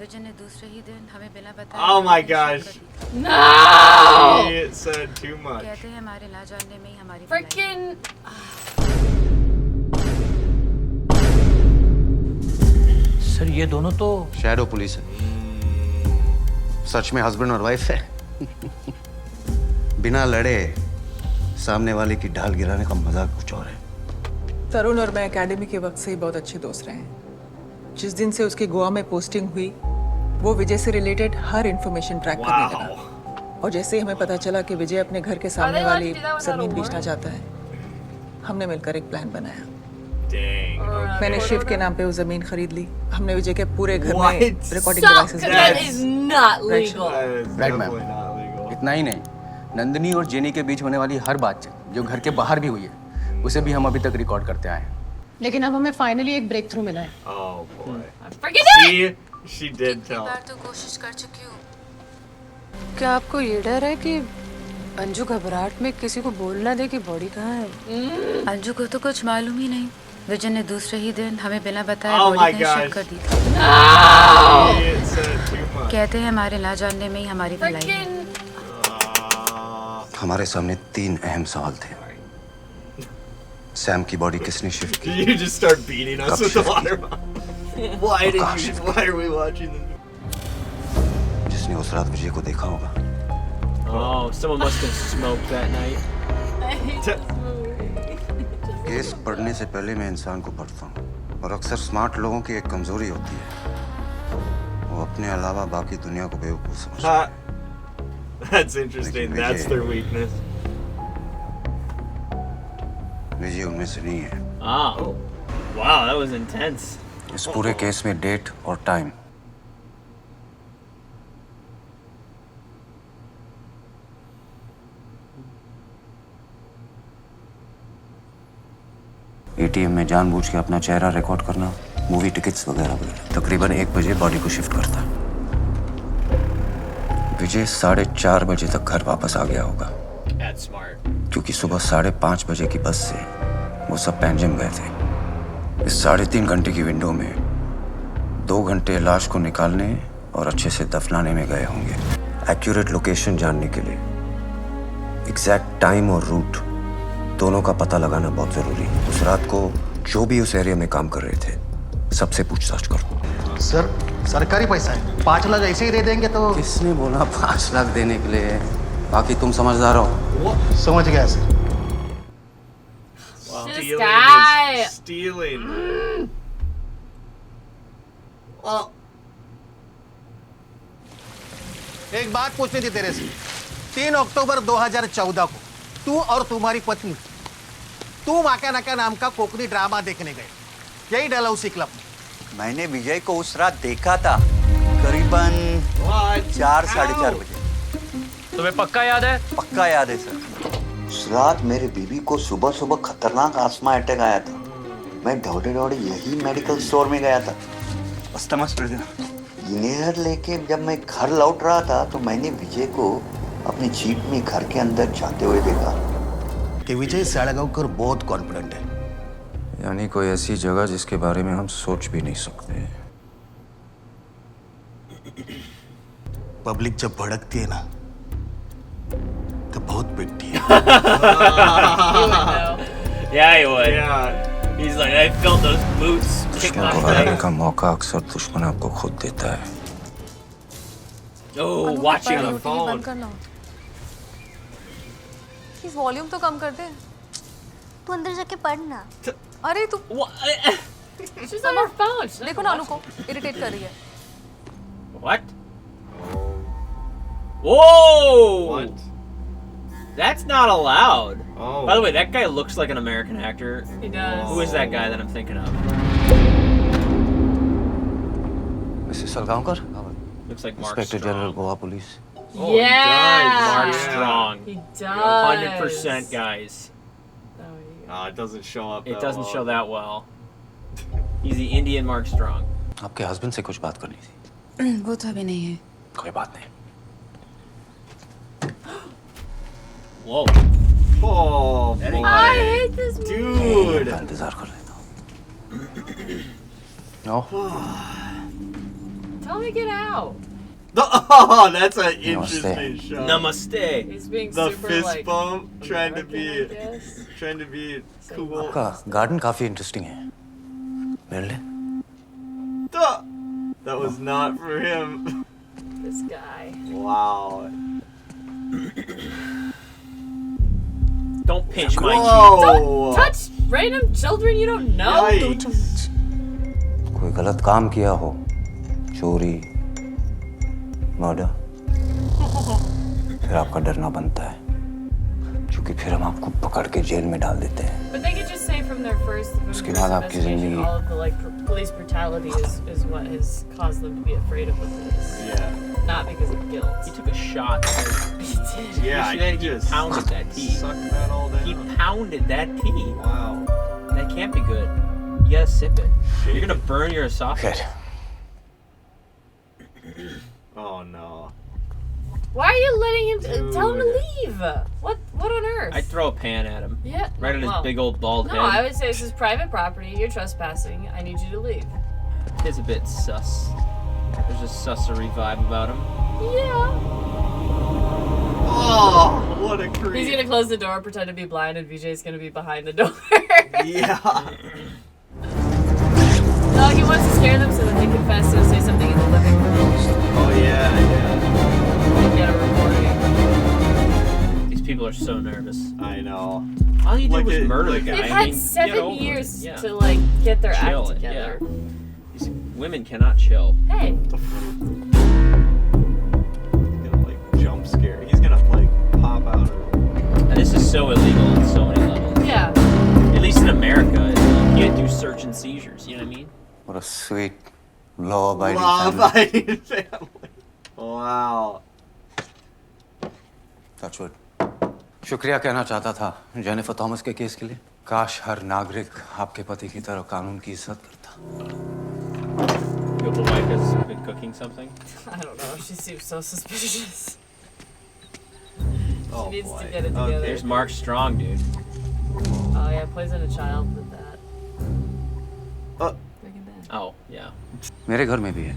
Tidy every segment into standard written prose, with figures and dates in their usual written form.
विजय ने दूसरे ही दिन हमें बिना बताए Oh my gosh. No! He said too much. कहते हैं हमारे ना जानने में ही हमारी Freaking. सर ये दोनों तो शैडो पुलिस है। सच में हस्बैंड और वाइफ है। बिना लड़े सामने वाले की ढाल गिराने का मजाक कुछ और है। तरुण और मैं एकेडमी के वक्त से ही बहुत अच्छे दोस्त रहे हैं। जिस दिन से उसकी गोवा में पोस्टिंग हुई, वो विजय से रिलेटेड हर इंफॉर्मेशन ट्रैक करने लगा। और जैसे ही हमें पता चला कि विजय अपने घर के सामने वाली जमीन बेचना चाहता है, हमने मिलकर एक प्लान बनाया। Dang. मैंने शिव के नाम पे वो जमीन खरीद ली। हमने विजय के पूरे घर में What? Recording Stop! Devices That is not legal. That is Right, ma'am. definitely not legal. इतना ही नहीं, नंदिनी और जेनी के बीच होने वाली हर बातचीत जो घर के बाहर भी हुई है, उसे भी हम अभी तक रिकॉर्ड करते आए हैं। लेकिन अब हमें फाइनली एक ब्रेक थ्रू मिला है। Oh boy. Forget it! She did tell. बार तो कोशिश कर चुकी हूँ। क्या आपको ये डर है कि अंजू घबराहट में किसी को बोल ना दे कि बॉडी कहाँ है? अंजू को तो कुछ मालूम ही नहीं। विजय ने दूसरे ही दिन हमें बिना बताए Oh my बॉडी कहीं gosh. शिफ्ट कर दी थी। He said too much. कहते हैं हमारे ना जानने में ही हमारी भलाई है। Freaking. हमारे सामने 3 अहम सवाल थे। सैम की बॉडी किसने शिफ्ट की? You just start beating us Cup with the shift. water bottle. Why did Gosh. you? Why are we watching this? जिसने उस रात विजय को देखा होगा। Oh, someone must have smoked that night. Case पढ़ने से पहले मैं इंसान को पढ़ता हूँ, और अक्सर स्मार्ट लोगों की एक कमजोरी होती है, वो अपने अलावा बाकी दुनिया को बेवकूफ समझते हैं। That's interesting. That's their weakness. विजय उनमें से नहीं है। Oh. Wow, that was intense. इस पूरे केस में डेट और टाइम एटीएम में जानबूझ के अपना चेहरा रिकॉर्ड करना, मूवी टिकट्स वगैरह वगैरह। तकरीबन 1 बजे बॉडी को शिफ्ट करता। विजय 4:30 बजे तक घर वापस आ गया होगा, That's smart. क्योंकि सुबह 5:30 बजे की बस से वो सब पैंजिम गए थे। इस 3.5 घंटे की विंडो में 2 घंटे लाश को निकालने और अच्छे से दफनाने में गए होंगे। एक्यूरेट लोकेशन जानने के लिए एग्जैक्ट टाइम और रूट दोनों का पता लगाना बहुत जरूरी है। उस रात को जो भी उस एरिया में काम कर रहे थे, सबसे पूछताछ करो। सर सरकारी पैसा है, 5 लाख ऐसे ही दे देंगे तो। किसने बोला 5 लाख देने के लिए? बाकी तुम समझदार हो। समझ गया sir. This Stealing guy. is stealing. Well, एक बात पूछनी थी तेरे से। 3 अक्टूबर 2014 को तू और तुम्हारी पत्नी तू माका नाका नाम का कोकनी ड्रामा देखने गए, यही डलहौसी क्लब में। मैंने विजय को उस रात देखा था, करीबन 4-4:30 बजे। तुम्हें पक्का याद है? पक्का याद है सर। उस रात मेरे बीबी को सुबह सुबह खतरनाक आस्मा अटैक आया था। मैं दौड़े दौड़े यही मेडिकल स्टोर में गया था। इन्हेलर लेके जब मैं घर लौट रहा था तो मैंने विजय को अपनी जीप में घर के अंदर जाते हुए देखा। कि विजय साड़गांवकर बहुत कॉन्फिडेंट है। यानी कोई ऐसी जगह जिसके बारे में हम सोच भी नहीं सकते। पब्लिक जब भड़कती है ना तो बहुत पिटती है। Yeah, he would. yeah. He's like, I felt those boots kick दुश्मन my को हराने face. का मौका अक्सर दुश्मन आपको खुद देता है। Oh, watching on a TV phone. बंद करना। प्लीज वॉल्यूम तो कम कर दे। तू अंदर जाके पढ़ना। अरे तू What? She's on her phone. She's not देखो gonna नानू watch को इरिटेट कर रही है। What? Whoa! What? That's not allowed. Oh. By the way, that guy looks like an American actor. it. He does. Who is that guy that I'm thinking of? Mrs Salgaonkar, Looks like Mark inspector general Strong. Goa police. Oh, he Yeah. does. Mark Yeah. Strong. He does. 100% guys. Oh, yeah. It doesn't show up. It doesn't show that well. He's the Indian Mark Strong. आपके husband से कुछ बात करनी थी। वो तो अभी नहीं है। कोई बात नहीं। Whoa. Oh That boy. ain't I hate this movie. Dude. मैं इंतजार कर लेता हूँ। No, Tell him to get out. Oh, that's an interesting shot. Namaste. He's being The super fist like bump, trying to American, I guess. be cool. आपका garden काफी interesting है मिल ले Duh. That was not for him. This guy. Wow. Don't pinch my cheek. Whoa. Don't touch random children you don't know. Yikes. कोई गलत काम किया हो चोरी मर्डर फिर आपका डरना बनता है क्योंकि फिर हम आपको पकड़ के जेल में डाल देते हैं But they could just say from their first उसके बाद आपकी investigation, जिंदगी all of the like police brutality is what has caused them to be afraid of the police. Yeah. Not because of guilt. He took a shot. Yeah, And then he just pounded that tea. sucked that all down. He pounded that tea. Wow. That can't be good. You gotta sip it. You're gonna burn your esophagus. खैर Oh no. Why are you letting him tell him to leave? What on earth? I'd throw a pan at him. Yeah. Right at his well, big old bald No, I head. would say this is private property. You're trespassing. I need you to leave. It's a bit sus. There's a sussery vibe about him. Yeah. Oh, what a creep. He's gonna close the door, pretend to be blind, and Vijay's gonna be behind the door. Yeah. No, he wants to scare them so that they confess. He'll say something in the living room. Oh yeah, yeah. Get a recording. These people are so nervous. I know. All you did Like was it- murder like the it- guy. They've I had mean, get 7 over it. years Yeah. to like get their Chill act it, together. yeah. These women cannot chill. Hey, He's gonna like jump scare. He's gonna like pop out. And this is so illegal on so many levels. yeah. At least in America, you can't do search and seizures. You know what I mean? what a sweet law-abiding Law family abiding family. Wow. Touch wood. शुक्रिया कहना चाहता था Jennifer Thomas के case के लिए काश हर नागरिक आपके पति की तरह कानून की इज्जत करता Your wife has been cooking something. I don't know. She seems so suspicious. Oh She needs boy. to get it together. There's Mark Strong, dude. Oh yeah, poison a child with that. Freaking bad. Oh, yeah. मेरे घर में भी है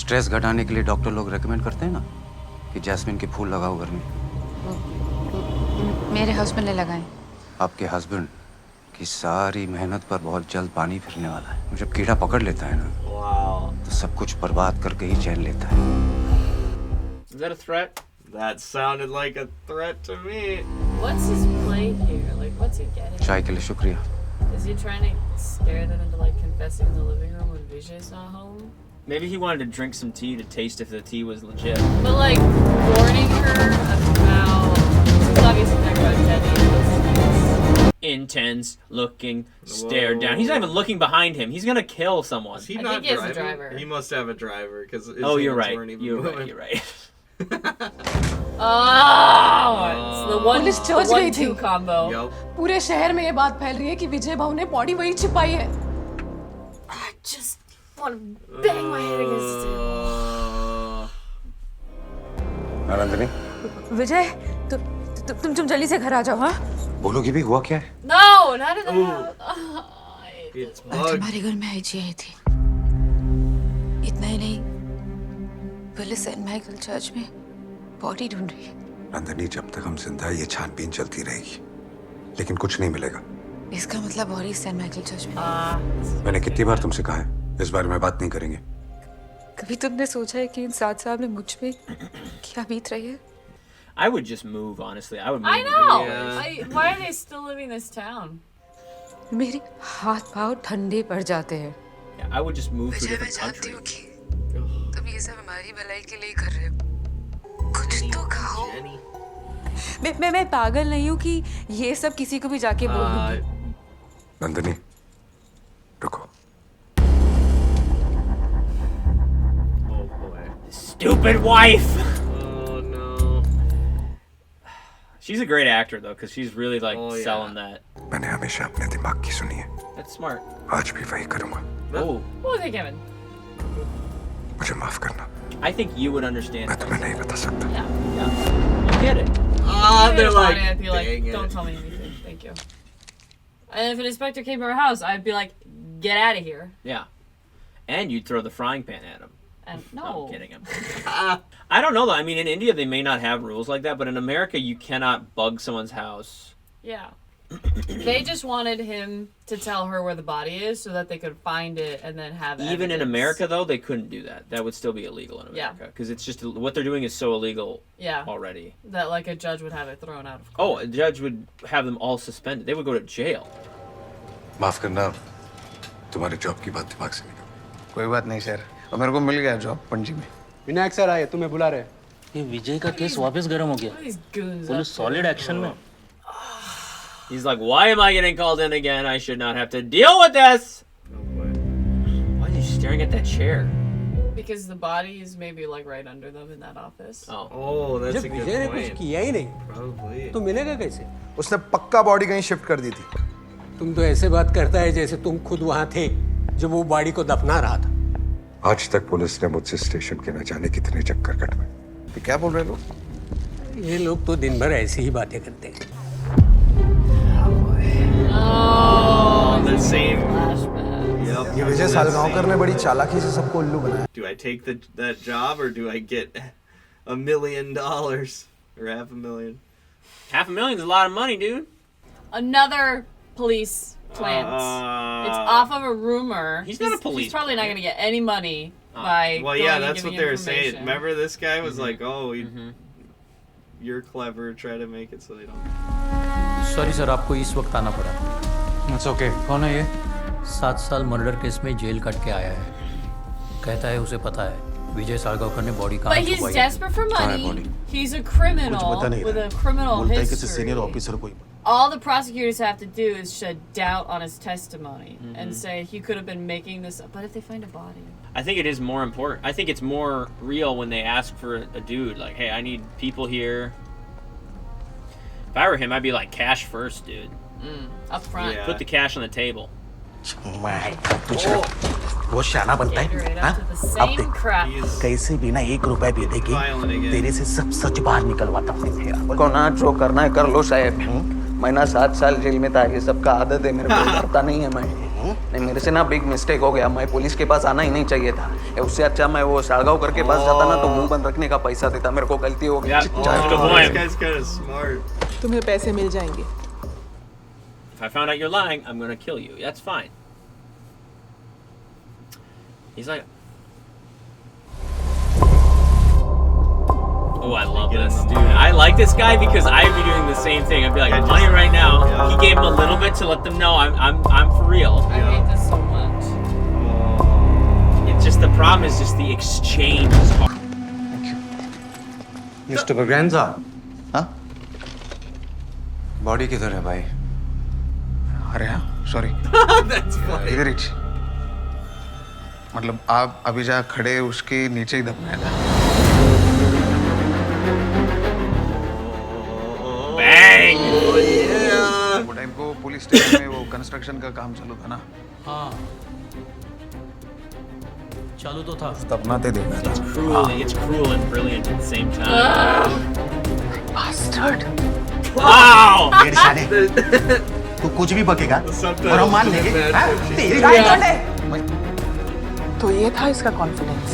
stress घटाने के लिए doctor लोग recommend करते हैं ना कि जैस्मिन के फूल लगाओ घर में मेरे हस्बैंड ने लगाए आपके हस्बैंड की सारी मेहनत पर बहुत जल्द पानी फिरने वाला है जब कीड़ा पकड़ लेता है ना Wow. तो सब कुछ बर्बाद करके ही चैन लेता है Is that a threat? That sounded like a threat to me. What's his play here? Like, what's he getting? चाय के लिए शुक्रिया Is he trying to scare them into like confessing in the living room when Vijay's not home? Maybe he wanted to drink some tea to taste if the tea was legit. But like warning her about she's obviously talking about Teddy. Intense, looking, stare Whoa. down. He's not even looking behind him. He's gonna kill someone. Is he I not think he has a driving? driver. He must have a driver because Oh, you're right. You're right. You're right. Oh, it's the one, police church गई थी। 1-2 combo. Yup. पूरे शहर में ये बात फैल रही है कि विजय भाऊ ने बॉडी वही छिपाई है I just want to bang my head against it. Nandini विजय तुम जल्दी से घर आ जाओ हाँ बोलोगी भी हुआ क्या है No, not in the house. It's आज bug. हमारे घर में आईजी आई थी इतना ही नहीं पुलिस सेंट माइकल चर्च में बॉडी ढूंढ रही है नंदिनी जब तक हम जिंदा है ये छानबीन चलती रहेगी लेकिन कुछ नहीं मिलेगा इसका मतलब बॉडी सेंट माइकल चर्च में मैंने कितनी बार तुमसे कहा है इस बारे में बात नहीं करेंगे कभी तुमने सोचा है कि इन 7 साल में मुझ पे क्या बीत रही है I would just move, honestly. I would move. I know. Yeah. Why are they still living in this town? मेरे हाथ पाँव ठंडे पड़ जाते हैं Yeah, I would just move to a different country. तुम ये सब हमारी भलाई के लिए कर रहे हो कुछ तो कहो मैं पागल नहीं हूँ कि ये सब किसी को भी जाके बोलूंगी नंदिनी रुको Oh boy. Stupid wife! Oh no. She's a great actor, though, because she's really, like, Oh, yeah. selling that. मैंने हमेशा अपने दिमाग की सुनी है That's smart. आज भी वही करूंगा Oh, What was it, Kevin? मुझे माफ करना I think you would understand. मैं तुम्हें नहीं बता सकता Yeah. Yeah. You get it. Ah, If they're it was like, Bonnie, I'd be like, dang don't it. tell me anything. Thank you. And if an inspector came to our house, I'd be like, get out of here. Yeah. And you'd throw the frying pan at him. And No, no. I'm kidding him. I don't know though. I mean, in India they may not have rules like that, but in America you cannot bug someone's house. Yeah. They just wanted him to tell her where the body is so that they could find it and then have Even in evidence. America though, they couldn't do that. That would still be illegal in Yeah. America because it's just what they're doing is so illegal Yeah. already. That like a judge would have it thrown out of court. Oh, a judge would have them all suspended. They would go to jail. माफ करना तुम्हारे job की बात दिमाग से निकल कोई बात नहीं सर, और मेरे को मिल गया जॉब पणजी में। विनायक सर आए, तुम्हें बुला रहे। ये विजय का केस वापस गर्म हो गया। What are these goons police up solid to? Action में। He's like, why am I getting called in again? I should not have to deal with this. Why are you staring at that chair? Because the body is maybe like right under them in that office. Oh, that's a good विजय ने कुछ point. किया ही नहीं, Probably. तो मिलेगा कैसे? उसने पक्का body कहीं शिफ्ट कर दी थी। तुम तो ऐसे बात करता है जैसे तुम खुद वहाँ थे जब वो बॉडी को दफना रहा था। आज तक पुलिस ने मुझसे स्टेशन के न जाने कितने चक्कर कटवाए। ये क्या बोल रहे लोग? ये लोग तो दिन भर ऐसे ही बातें करते हैं। Oh, the same. Flashbacks. Yep. ये विजय सालगांवकर ने बड़ी चालाकी से सबको उल्लू बनाया। Do I take that job or do I get $1 million or $500,000? $500,000 is a lot of money, dude. Another police plant. It's off of a rumor. He's not a police He's probably not plant. going to get any money by Well, going yeah, and that's giving what they were information. saying. Remember, this guy was like, "Oh, you're clever. Try to make it so they don't." Sorry sir, आपको इस वक्त आना पड़ा। It's okay. कौन है ये? 7 साल murder case में जेल कट के आया है। कहता है उसे पता है विजय सालगांवकर ने बॉडी कहाँ But he's छुपाई है। desperate for money. He's a criminal with a criminal history. All the prosecutors have to do is shed doubt on his testimony and say he could have been making this up. But if they find a body, I think it is more important. I think it's more real when they ask for a dude. Like, hey, I need people here. If I were him, I'd be like, cash first, dude. up front. Put the cash on the table. वो शाना बनता है Cater it हाँ? up to the अब same देख crap. कैसे बिना 1 रुपए भी देगी तेरे से सब सच बाहर निकलवाता हूँ। को ना जो करना है कर लो साहब। मैं 7 साल जेल में था, ये सबका आदत है, मेरे को डरता नहीं है। मैं नहीं, मेरे से ना बिग मिस्टेक हो गया। मैं पुलिस के पास आना ही नहीं चाहिए था। उससे अच्छा मैं वो सालगांवकर के पास जाता ना तो मुंह बंद रखने का पैसा देता। मेरे को गलती हो गई। This guy's kind of smart. तुम्हें पैसे मिल जाएंगे। If I found out you're lying, I'm gonna kill you. That's fine. He's like, oh, I love this, dude. I like this guy because I'd be doing the same thing. I'd be like, I'm telling you right now. He gave him a little bit to let them know I'm for real. I hate this so much. It's just the problem is just the exchange is hard. Mister बग्रेंजा, हाँ? Body किधर है भाई? अरे हाँ, sorry. That's funny. इधर ही। मतलब आप अभी जहाँ खड़े उसके नीचे ही दफनाया था। Bang! वो टाइम को पुलिस स्टेशन में वो कंस्ट्रक्शन का काम चालू था ना। हाँ, चालू तो था। दफनाते देखा था। It's cruel and brilliant at the same time. Bastard. Wow! मेरे साले, तू कुछ भी बकेगा और हम मान लेंगे। हाँ? तेरी तो ये था इसका कॉन्फिडेंस।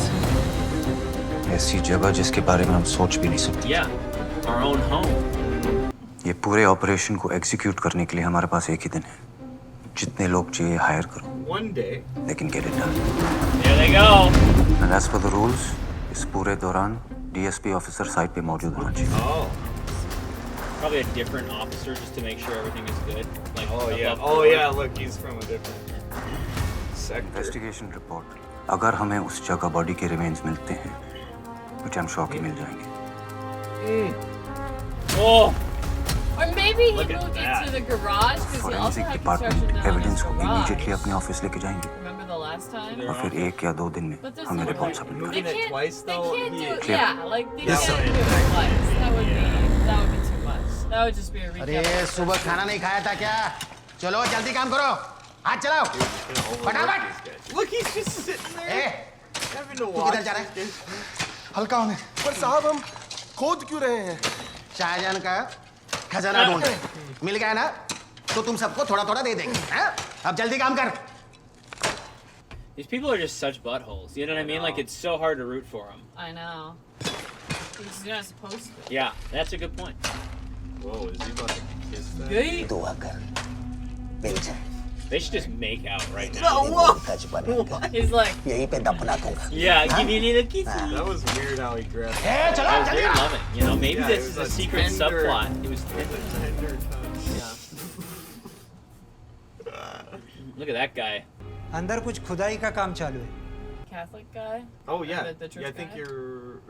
ऐसी जगह जिसके बारे में हम सोच भी नहीं सकते। Yeah, our own home. ये पूरे ऑपरेशन को एग्जीक्यूट करने के लिए हमारे पास एक ही दिन है। जितने लोग चाहिए हायर करो। One day. लेकिन get it done. There they go. And as per the rules, इस पूरे दौरान DSP ऑफिसर साइट पे मौजूद होना चाहिए। Oh. Probably a different officer just to make sure everything is good. Like, Oh yeah. above Oh board. yeah. Look, he's from a different sector. Investigation report. अगर हमें उस जगह बॉडी के remains मिलते हैं, which I'm sure कि मिल जाएंगे। Oh. Or maybe he Look at moved that. into the garage because he also forensic had construction department done on his evidence को इमीडिएटली garage. अपने ऑफिस लेके जाएंगे Remember the last time? और फिर 1 या 2 दिन में But there's हमें no report way. Submit They करनी है। can't, twice, they though? can't do it. Yeah. Yeah, like they Yes, can't sir. do it twice. That would be too much. That would just be a recap. अरे सुबह खाना नहीं खाया था क्या? चलो जल्दी काम करो। हाथ चलाओ। फटाफट। Look, he's just sitting there. Having to तू watch. किधर जा रहा है? हल्का होने। पर साहब हम खोद क्यों रहे हैं? शाहजहान का खजाना ढूंढ रहे। मिल गया ना? तो तुम सबको थोड़ा थोड़ा दे देंगे। हाँ? अब जल्दी काम कर। These people are just such buttholes. You know what I mean? Like, it's so hard to root for them. I know. He's not supposed to. Yeah, that's a good point. Whoa, is he about to kiss that? Yay. They should just make out right now. No, whoa! He's like, Yeah, give me a little kiss. That was weird how he grabbed it. I was very loving. You know, maybe Yeah, this it is was a a secret tender- subplot. It was tender. Tender touch. Yeah. Look at that guy. अंदर कुछ खुदाई का काम चालू है. Catholic guy. Oh yeah, The church yeah. I think guy? you're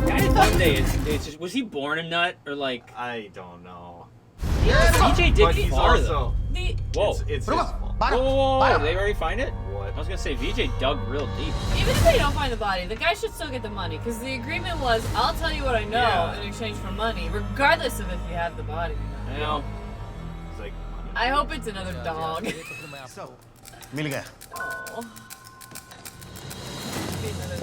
Guy one day, it's just, was he born a nut or like? I don't know. VJ But did he's far also- though. The Whoa. It's his Whoa, fault. whoa, they already find it? What? I was gonna say VJ dug real deep. Even if they don't find the body, the guy should still get the money because the agreement was, I'll tell you what I know Yeah. in exchange for money, regardless of if you have the body. I know. It's like, I hope it's another dog. So, मिल गया. Oh. Be another